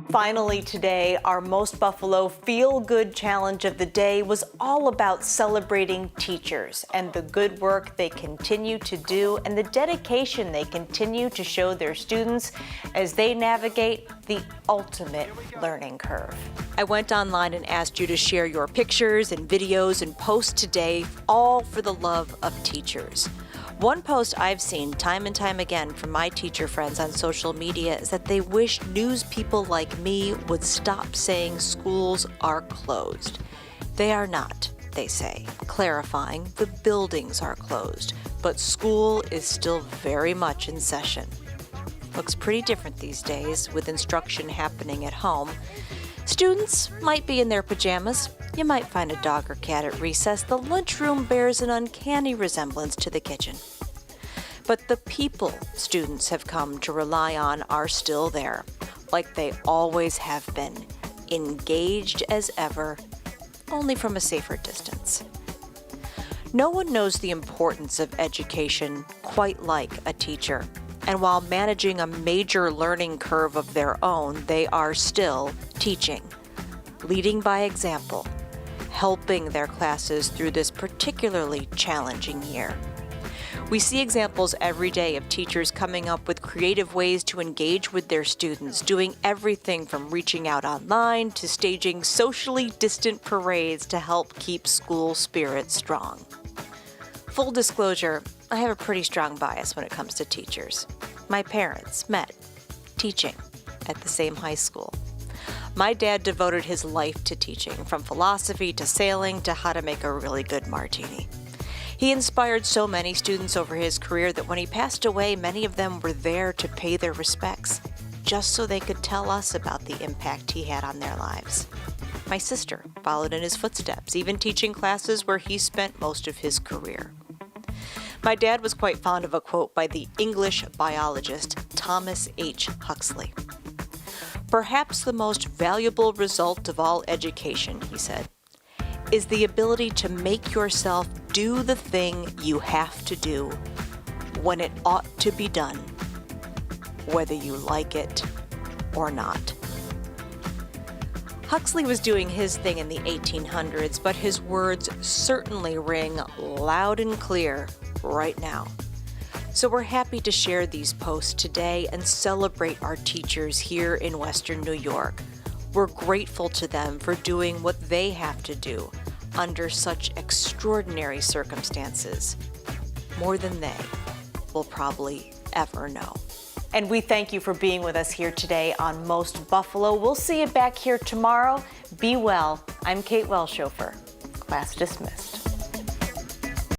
Finally today, our Most Buffalo Feel Good Challenge of the day was all about celebrating teachers and the good work they continue to do and the dedication they continue to show their students as they navigate the ultimate learning curve. I went online and asked you to share your pictures and videos and posts today, all for the love of teachers. One post I've seen time and time again from my teacher friends on social media is that they wish news people like me would stop saying schools are closed. They are not, they say, clarifying the buildings are closed, but school is still very much in session. Looks pretty different these days with instruction happening at home. Students might be in their pajamas. You might find a dog or cat at recess. The lunchroom bears an uncanny resemblance to the kitchen. But the people students have come to rely on are still there, like they always have been, engaged as ever, only from a safer distance. No one knows the importance of education quite like a teacher. And while managing a major learning curve of their own, they are still teaching, leading by example, helping their classes through this particularly challenging year. We see examples every day of teachers coming up with creative ways to engage with their students, doing everything from reaching out online to staging socially distant parades to help keep school spirit strong. Full disclosure, I have a pretty strong bias when it comes to teachers. My parents met teaching at the same high school. My dad devoted his life to teaching, from philosophy to sailing to how to make a really good martini. He inspired so many students over his career that when he passed away, many of them were there to pay their respects, just so they could tell us about the impact he had on their lives. My sister followed in his footsteps, even teaching classes where he spent most of his career. My dad was quite fond of a quote by the English biologist Thomas H. Huxley. "Perhaps the most valuable result of all education," he said, "is the ability to make yourself do the thing you have to do when it ought to be done, whether you like it or not." Huxley was doing his thing in the 1800s, but his words certainly ring loud and clear right now. So we're happy to share these posts today and celebrate our teachers here in Western New York. We're grateful to them for doing what they have to do under such extraordinary circumstances, more than they will probably ever know. And we thank you for being with us here today on Most Buffalo. We'll see you back here tomorrow. Be well. I'm Kate Welshofer. Class dismissed.